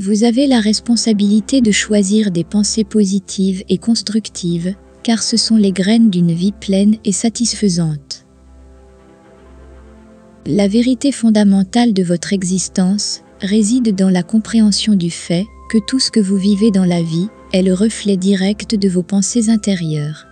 Vous avez la responsabilité de choisir des pensées positives et constructives, car ce sont les graines d'une vie pleine et satisfaisante. La vérité fondamentale de votre existence réside dans la compréhension du fait que tout ce que vous vivez dans la vie est le reflet direct de vos pensées intérieures.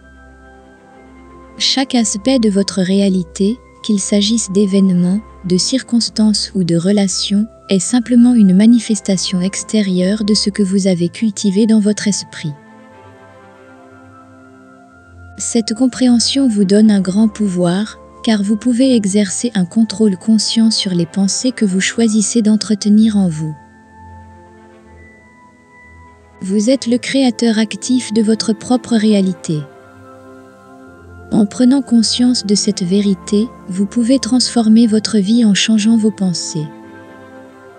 Chaque aspect de votre réalité, qu'il s'agisse d'événements, de circonstances ou de relations, est simplement une manifestation extérieure de ce que vous avez cultivé dans votre esprit. Cette compréhension vous donne un grand pouvoir, car vous pouvez exercer un contrôle conscient sur les pensées que vous choisissez d'entretenir en vous. Vous êtes le créateur actif de votre propre réalité. En prenant conscience de cette vérité, vous pouvez transformer votre vie en changeant vos pensées.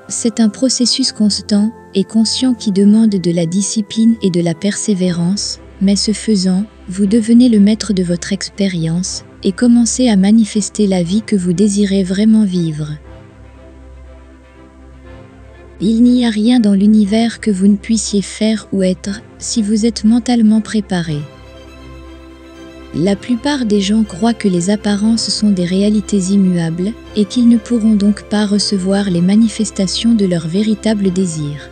C'est un processus constant et conscient qui demande de la discipline et de la persévérance, mais ce faisant, vous devenez le maître de votre expérience et commencez à manifester la vie que vous désirez vraiment vivre. Il n'y a rien dans l'univers que vous ne puissiez faire ou être si vous êtes mentalement préparé. La plupart des gens croient que les apparences sont des réalités immuables et qu'ils ne pourront donc pas recevoir les manifestations de leur véritable désir.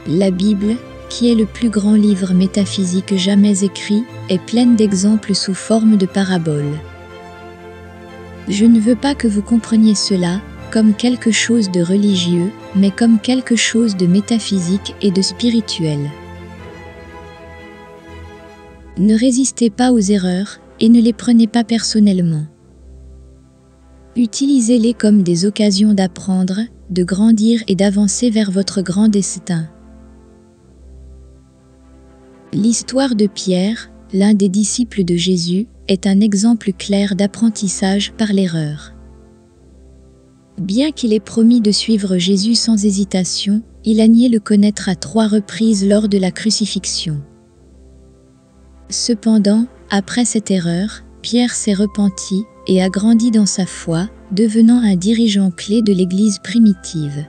La Bible, qui est le plus grand livre métaphysique jamais écrit, est pleine d'exemples sous forme de paraboles. Je ne veux pas que vous compreniez cela comme quelque chose de religieux, mais comme quelque chose de métaphysique et de spirituel. Ne résistez pas aux erreurs et ne les prenez pas personnellement. Utilisez-les comme des occasions d'apprendre, de grandir et d'avancer vers votre grand destin. L'histoire de Pierre, l'un des disciples de Jésus, est un exemple clair d'apprentissage par l'erreur. Bien qu'il ait promis de suivre Jésus sans hésitation, il a nié le connaître à 3 reprises lors de la crucifixion. Cependant, après cette erreur, Pierre s'est repenti et a grandi dans sa foi, devenant un dirigeant clé de l'Église primitive.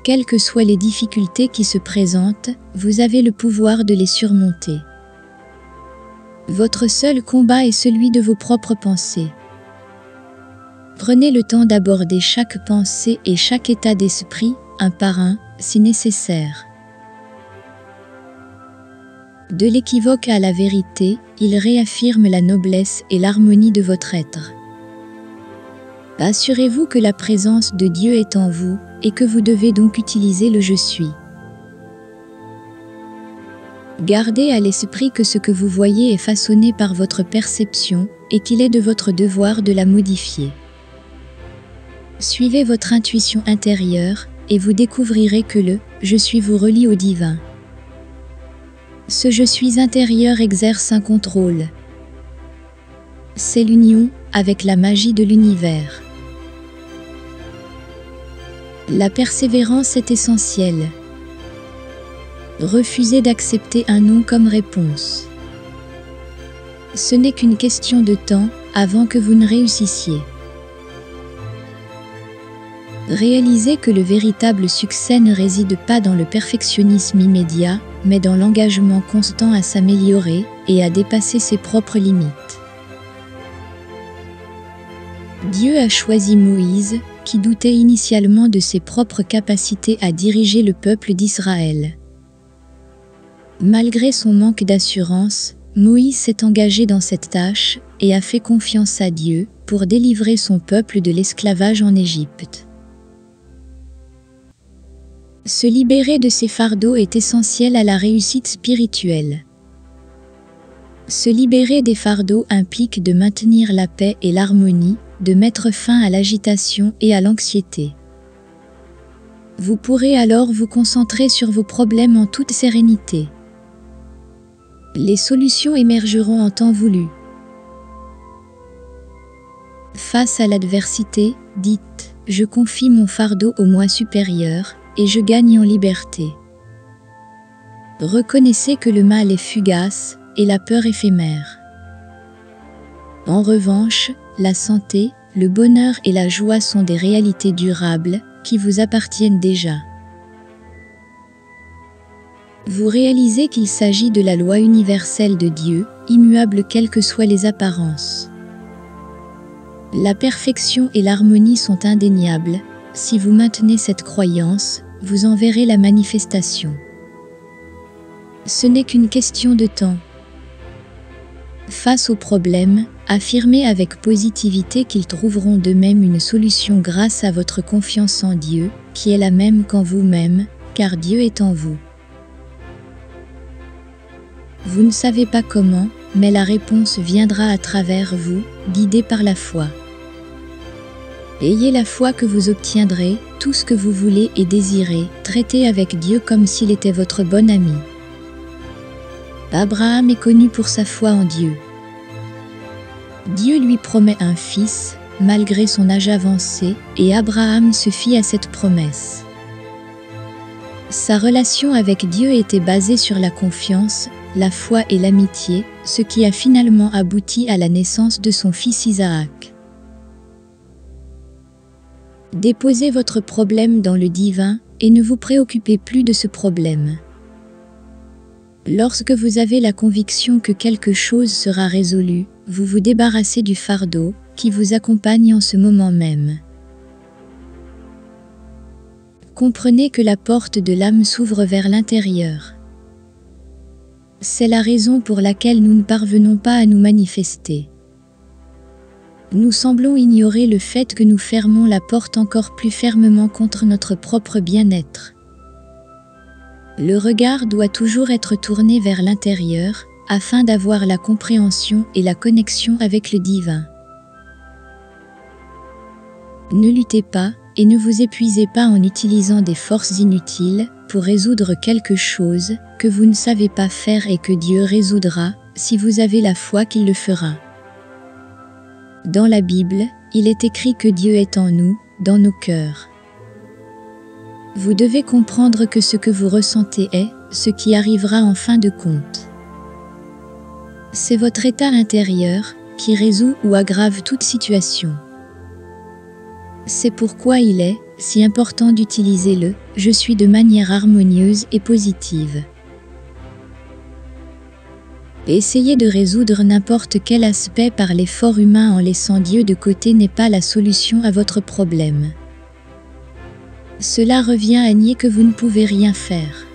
Quelles que soient les difficultés qui se présentent, vous avez le pouvoir de les surmonter. Votre seul combat est celui de vos propres pensées. Prenez le temps d'aborder chaque pensée et chaque état d'esprit, un par un, si nécessaire. De l'équivoque à la vérité, il réaffirme la noblesse et l'harmonie de votre être. Assurez-vous que la présence de Dieu est en vous et que vous devez donc utiliser le « Je suis ». Gardez à l'esprit que ce que vous voyez est façonné par votre perception et qu'il est de votre devoir de la modifier. Suivez votre intuition intérieure et vous découvrirez que le « Je suis » vous relie au divin. Ce « Je suis » intérieur exerce un contrôle. C'est l'union avec la magie de l'univers. La persévérance est essentielle. Refusez d'accepter un non comme réponse. Ce n'est qu'une question de temps avant que vous ne réussissiez. Réalisez que le véritable succès ne réside pas dans le perfectionnisme immédiat, mais dans l'engagement constant à s'améliorer et à dépasser ses propres limites. Dieu a choisi Moïse, qui doutait initialement de ses propres capacités à diriger le peuple d'Israël. Malgré son manque d'assurance, Moïse s'est engagé dans cette tâche et a fait confiance à Dieu pour délivrer son peuple de l'esclavage en Égypte. Se libérer de ses fardeaux est essentiel à la réussite spirituelle. Se libérer des fardeaux implique de maintenir la paix et l'harmonie, de mettre fin à l'agitation et à l'anxiété. Vous pourrez alors vous concentrer sur vos problèmes en toute sérénité. Les solutions émergeront en temps voulu. Face à l'adversité, dites « Je confie mon fardeau au moi supérieur » et je gagne en liberté. Reconnaissez que le mal est fugace et la peur éphémère. En revanche, la santé, le bonheur et la joie sont des réalités durables qui vous appartiennent déjà. Vous réalisez qu'il s'agit de la loi universelle de Dieu, immuable quelles que soient les apparences. La perfection et l'harmonie sont indéniables. Si vous maintenez cette croyance, vous en verrez la manifestation. Ce n'est qu'une question de temps. Face aux problèmes, affirmez avec positivité qu'ils trouveront d'eux-mêmes une solution grâce à votre confiance en Dieu, qui est la même qu'en vous-même, car Dieu est en vous. Vous ne savez pas comment, mais la réponse viendra à travers vous, guidée par la foi. Ayez la foi que vous obtiendrez tout ce que vous voulez et désirez, traitez avec Dieu comme s'il était votre bon ami. Abraham est connu pour sa foi en Dieu. Dieu lui promet un fils, malgré son âge avancé, et Abraham se fie à cette promesse. Sa relation avec Dieu était basée sur la confiance, la foi et l'amitié, ce qui a finalement abouti à la naissance de son fils Isaac. Déposez votre problème dans le divin et ne vous préoccupez plus de ce problème. Lorsque vous avez la conviction que quelque chose sera résolu, vous vous débarrassez du fardeau qui vous accompagne en ce moment même. Comprenez que la porte de l'âme s'ouvre vers l'intérieur. C'est la raison pour laquelle nous ne parvenons pas à nous manifester. Nous semblons ignorer le fait que nous fermons la porte encore plus fermement contre notre propre bien-être. Le regard doit toujours être tourné vers l'intérieur, afin d'avoir la compréhension et la connexion avec le divin. Ne luttez pas, et ne vous épuisez pas en utilisant des forces inutiles pour résoudre quelque chose que vous ne savez pas faire et que Dieu résoudra si vous avez la foi qu'il le fera. Dans la Bible, il est écrit que Dieu est en nous, dans nos cœurs. Vous devez comprendre que ce que vous ressentez est ce qui arrivera en fin de compte. C'est votre état intérieur qui résout ou aggrave toute situation. C'est pourquoi il est si important d'utiliser le « je suis » de manière harmonieuse et positive. Essayer de résoudre n'importe quel aspect par l'effort humain en laissant Dieu de côté n'est pas la solution à votre problème. Cela revient à nier que vous ne pouvez rien faire.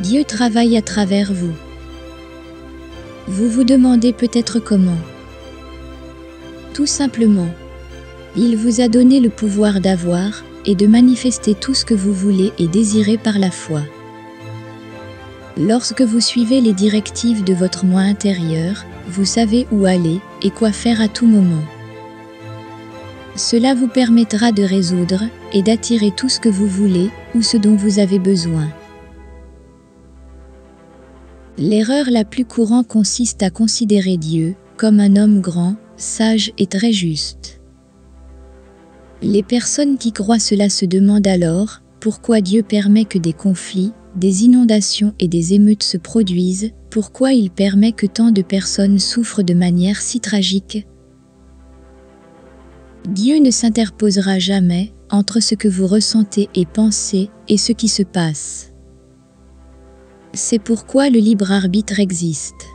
Dieu travaille à travers vous. Vous vous demandez peut-être comment. Tout simplement. Il vous a donné le pouvoir d'avoir et de manifester tout ce que vous voulez et désirez par la foi. Lorsque vous suivez les directives de votre moi intérieur, vous savez où aller et quoi faire à tout moment. Cela vous permettra de résoudre et d'attirer tout ce que vous voulez ou ce dont vous avez besoin. L'erreur la plus courante consiste à considérer Dieu comme un homme grand, sage et très juste. Les personnes qui croient cela se demandent alors pourquoi Dieu permet que des conflits, des inondations et des émeutes se produisent, pourquoi il permet que tant de personnes souffrent de manière si tragique. Dieu ne s'interposera jamais entre ce que vous ressentez et pensez et ce qui se passe. C'est pourquoi le libre arbitre existe.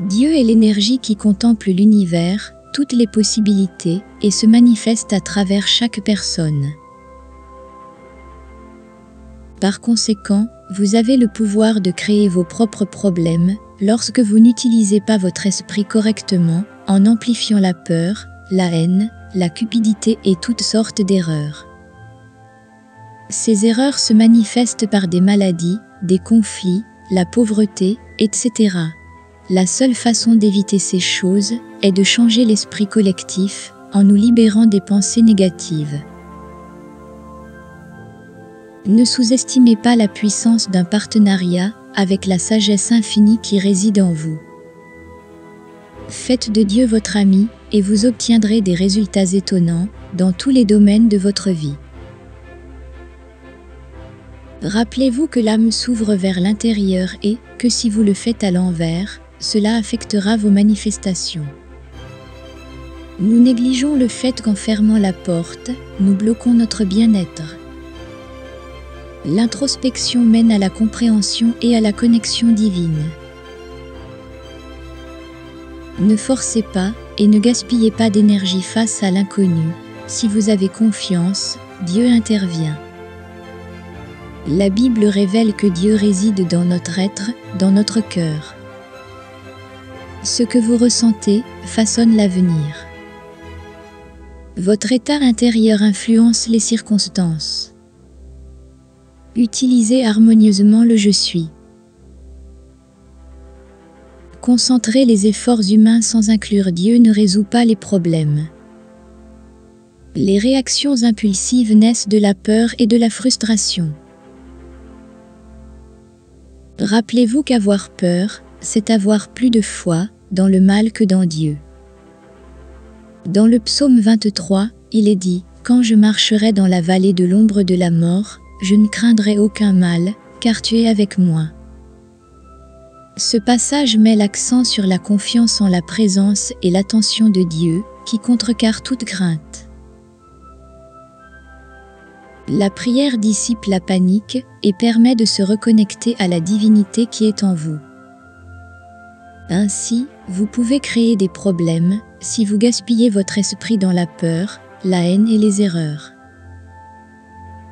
Dieu est l'énergie qui contemple l'univers, toutes les possibilités, et se manifeste à travers chaque personne. Par conséquent, vous avez le pouvoir de créer vos propres problèmes lorsque vous n'utilisez pas votre esprit correctement, en amplifiant la peur, la haine, la cupidité et toutes sortes d'erreurs. Ces erreurs se manifestent par des maladies, des conflits, la pauvreté, etc. La seule façon d'éviter ces choses est de changer l'esprit collectif en nous libérant des pensées négatives. Ne sous-estimez pas la puissance d'un partenariat avec la sagesse infinie qui réside en vous. Faites de Dieu votre ami et vous obtiendrez des résultats étonnants dans tous les domaines de votre vie. Rappelez-vous que l'âme s'ouvre vers l'intérieur et que si vous le faites à l'envers, cela affectera vos manifestations. Nous négligeons le fait qu'en fermant la porte, nous bloquons notre bien-être. L'introspection mène à la compréhension et à la connexion divine. Ne forcez pas et ne gaspillez pas d'énergie face à l'inconnu. Si vous avez confiance, Dieu intervient. La Bible révèle que Dieu réside dans notre être, dans notre cœur. Ce que vous ressentez façonne l'avenir. Votre état intérieur influence les circonstances. Utilisez harmonieusement le « je suis ». Concentrer les efforts humains sans inclure Dieu ne résout pas les problèmes. Les réactions impulsives naissent de la peur et de la frustration. Rappelez-vous qu'avoir peur, c'est avoir plus de foi dans le mal que dans Dieu. Dans le psaume 23, il est dit « Quand je marcherai dans la vallée de l'ombre de la mort, je ne craindrai aucun mal, car tu es avec moi. » Ce passage met l'accent sur la confiance en la présence et l'attention de Dieu, qui contrecarre toute crainte. La prière dissipe la panique et permet de se reconnecter à la divinité qui est en vous. Ainsi, vous pouvez créer des problèmes si vous gaspillez votre esprit dans la peur, la haine et les erreurs.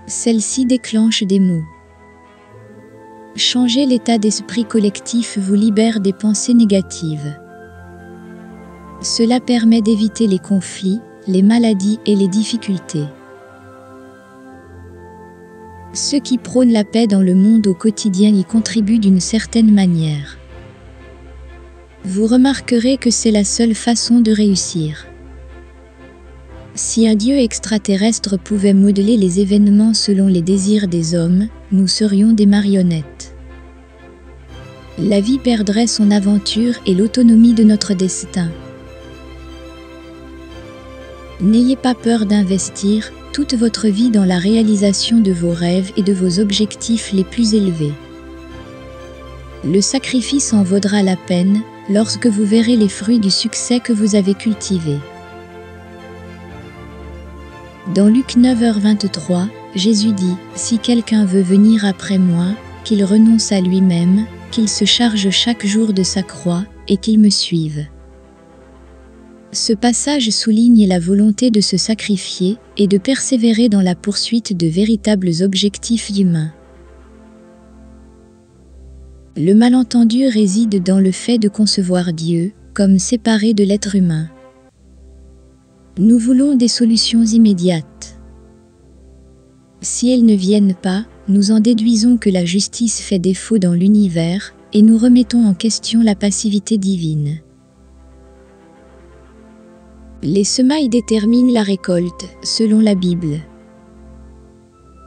Celles-ci déclenchent des maux. Changer l'état d'esprit collectif vous libère des pensées négatives. Cela permet d'éviter les conflits, les maladies et les difficultés. Ceux qui prônent la paix dans le monde au quotidien y contribuent d'une certaine manière. Vous remarquerez que c'est la seule façon de réussir. Si un Dieu extraterrestre pouvait modeler les événements selon les désirs des hommes, nous serions des marionnettes. La vie perdrait son aventure et l'autonomie de notre destin. N'ayez pas peur d'investir toute votre vie dans la réalisation de vos rêves et de vos objectifs les plus élevés. Le sacrifice en vaudra la peine lorsque vous verrez les fruits du succès que vous avez cultivé. Dans Luc 9h23, Jésus dit « Si quelqu'un veut venir après moi, qu'il renonce à lui-même, qu'il se charge chaque jour de sa croix et qu'il me suive. » Ce passage souligne la volonté de se sacrifier et de persévérer dans la poursuite de véritables objectifs humains. Le malentendu réside dans le fait de concevoir Dieu comme séparé de l'être humain. Nous voulons des solutions immédiates. Si elles ne viennent pas, nous en déduisons que la justice fait défaut dans l'univers et nous remettons en question la passivité divine. Les semailles déterminent la récolte, selon la Bible.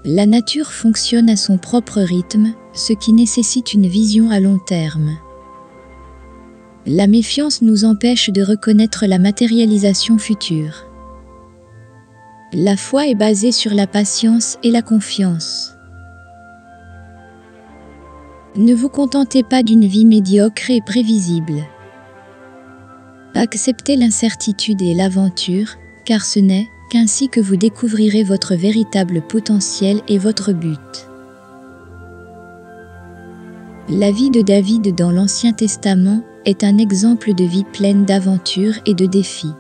La nature fonctionne à son propre rythme, ce qui nécessite une vision à long terme. La méfiance nous empêche de reconnaître la matérialisation future. La foi est basée sur la patience et la confiance. Ne vous contentez pas d'une vie médiocre et prévisible. Acceptez l'incertitude et l'aventure, car ce n'est qu'ainsi que vous découvrirez votre véritable potentiel et votre but. La vie de David dans l'Ancien Testament est un exemple de vie pleine d'aventures et de défis.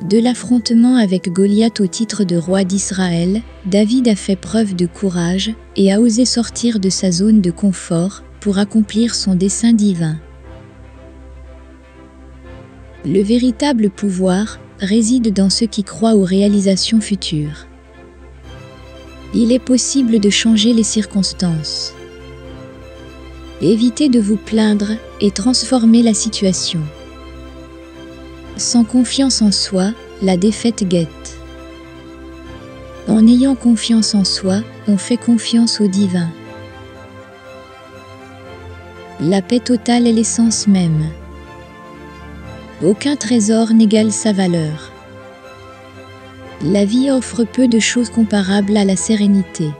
De l'affrontement avec Goliath au titre de roi d'Israël, David a fait preuve de courage et a osé sortir de sa zone de confort pour accomplir son dessein divin. Le véritable pouvoir réside dans ceux qui croient aux réalisations futures. Il est possible de changer les circonstances. Évitez de vous plaindre et transformez la situation. Sans confiance en soi, la défaite guette. En ayant confiance en soi, on fait confiance au divin. La paix totale est l'essence même. Aucun trésor n'égale sa valeur. La vie offre peu de choses comparables à la sérénité.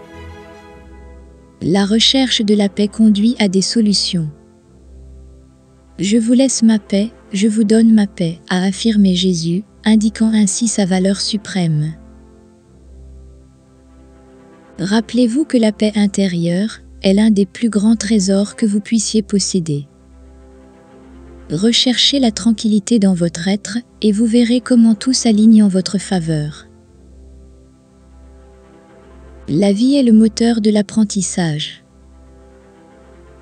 La recherche de la paix conduit à des solutions. Je vous laisse ma paix, je vous donne ma paix, a affirmé Jésus, indiquant ainsi sa valeur suprême. Rappelez-vous que la paix intérieure est l'un des plus grands trésors que vous puissiez posséder. Recherchez la tranquillité dans votre être et vous verrez comment tout s'aligne en votre faveur. La vie est le moteur de l'apprentissage.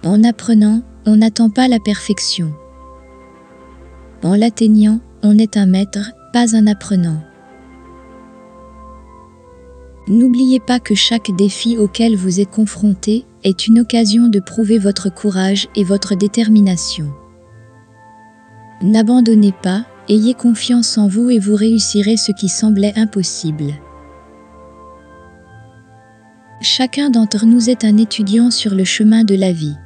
En apprenant, on n'attend pas la perfection. En l'atteignant, on est un maître, pas un apprenant. N'oubliez pas que chaque défi auquel vous êtes confronté est une occasion de prouver votre courage et votre détermination. N'abandonnez pas, ayez confiance en vous et vous réussirez ce qui semblait impossible. Chacun d'entre nous est un étudiant sur le chemin de la vie.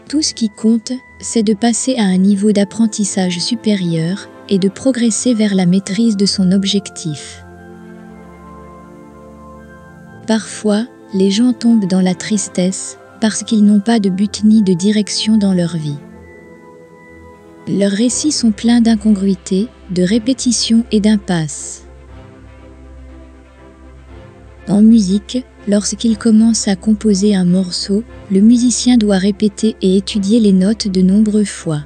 Tout ce qui compte, c'est de passer à un niveau d'apprentissage supérieur et de progresser vers la maîtrise de son objectif. Parfois, les gens tombent dans la tristesse parce qu'ils n'ont pas de but ni de direction dans leur vie. Leurs récits sont pleins d'incongruités, de répétitions et d'impasses. En musique, lorsqu'il commence à composer un morceau, le musicien doit répéter et étudier les notes de nombreuses fois.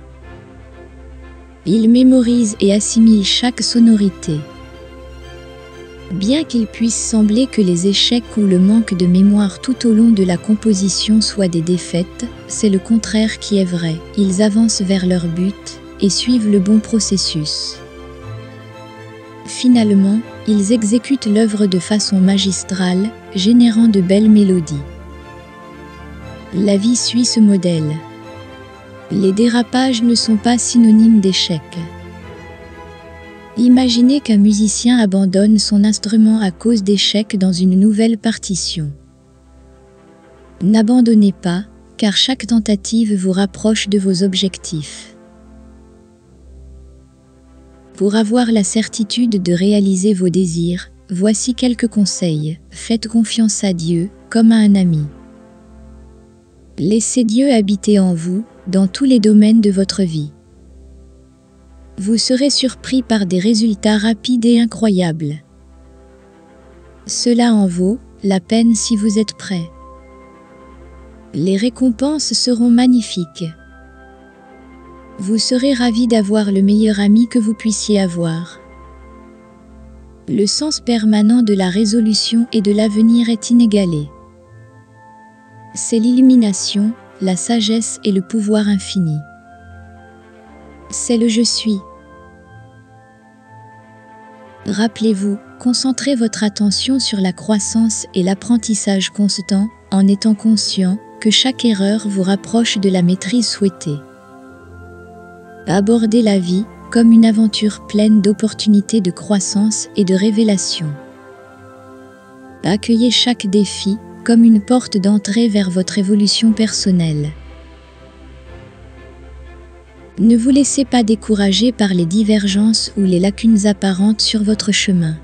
Il mémorise et assimile chaque sonorité. Bien qu'il puisse sembler que les échecs ou le manque de mémoire tout au long de la composition soient des défaites, c'est le contraire qui est vrai. Ils avancent vers leur but et suivent le bon processus. Finalement, ils exécutent l'œuvre de façon magistrale, générant de belles mélodies. La vie suit ce modèle. Les dérapages ne sont pas synonymes d'échec. Imaginez qu'un musicien abandonne son instrument à cause d'échecs dans une nouvelle partition. N'abandonnez pas, car chaque tentative vous rapproche de vos objectifs. Pour avoir la certitude de réaliser vos désirs, voici quelques conseils. Faites confiance à Dieu, comme à un ami. Laissez Dieu habiter en vous, dans tous les domaines de votre vie. Vous serez surpris par des résultats rapides et incroyables. Cela en vaut la peine si vous êtes prêt. Les récompenses seront magnifiques. Vous serez ravi d'avoir le meilleur ami que vous puissiez avoir. Le sens permanent de la résolution et de l'avenir est inégalé. C'est l'illumination, la sagesse et le pouvoir infini. C'est le je suis. Rappelez-vous, concentrez votre attention sur la croissance et l'apprentissage constant, en étant conscient que chaque erreur vous rapproche de la maîtrise souhaitée. Abordez la vie comme une aventure pleine d'opportunités de croissance et de révélation. Accueillez chaque défi comme une porte d'entrée vers votre évolution personnelle. Ne vous laissez pas décourager par les divergences ou les lacunes apparentes sur votre chemin.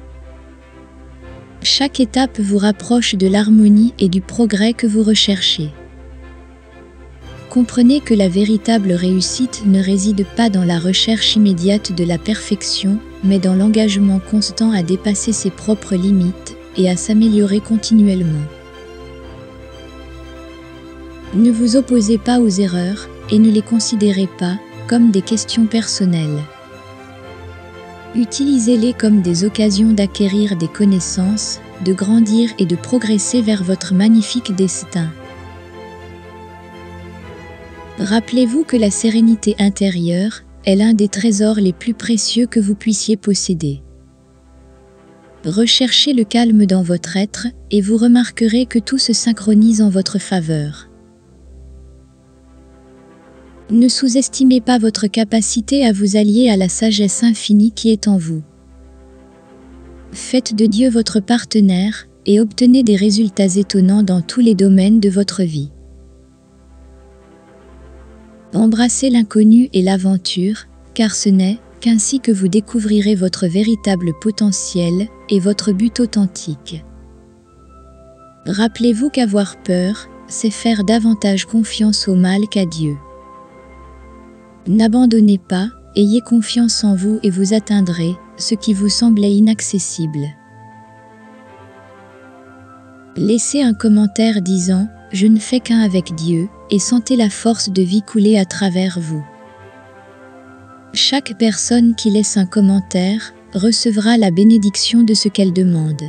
Chaque étape vous rapproche de l'harmonie et du progrès que vous recherchez. Comprenez que la véritable réussite ne réside pas dans la recherche immédiate de la perfection, mais dans l'engagement constant à dépasser ses propres limites et à s'améliorer continuellement. Ne vous opposez pas aux erreurs et ne les considérez pas comme des questions personnelles. Utilisez-les comme des occasions d'acquérir des connaissances, de grandir et de progresser vers votre magnifique destin. Rappelez-vous que la sérénité intérieure est l'un des trésors les plus précieux que vous puissiez posséder. Recherchez le calme dans votre être et vous remarquerez que tout se synchronise en votre faveur. Ne sous-estimez pas votre capacité à vous allier à la sagesse infinie qui est en vous. Faites de Dieu votre partenaire et obtenez des résultats étonnants dans tous les domaines de votre vie. Embrassez l'inconnu et l'aventure, car ce n'est qu'ainsi que vous découvrirez votre véritable potentiel et votre but authentique. Rappelez-vous qu'avoir peur, c'est faire davantage confiance au mal qu'à Dieu. N'abandonnez pas, ayez confiance en vous et vous atteindrez ce qui vous semblait inaccessible. Laissez un commentaire disant « Je ne fais qu'un avec Dieu » et sentez la force de vie couler à travers vous. Chaque personne qui laisse un commentaire recevra la bénédiction de ce qu'elle demande.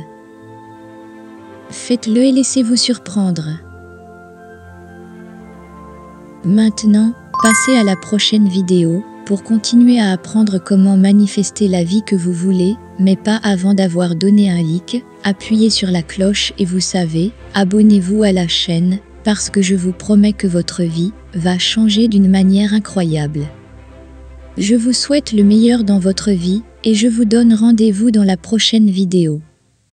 Faites-le et laissez-vous surprendre. Maintenant, passez à la prochaine vidéo pour continuer à apprendre comment manifester la vie que vous voulez, mais pas avant d'avoir donné un like, appuyez sur la cloche et vous savez, abonnez-vous à la chaîne, parce que je vous promets que votre vie va changer d'une manière incroyable. Je vous souhaite le meilleur dans votre vie et je vous donne rendez-vous dans la prochaine vidéo.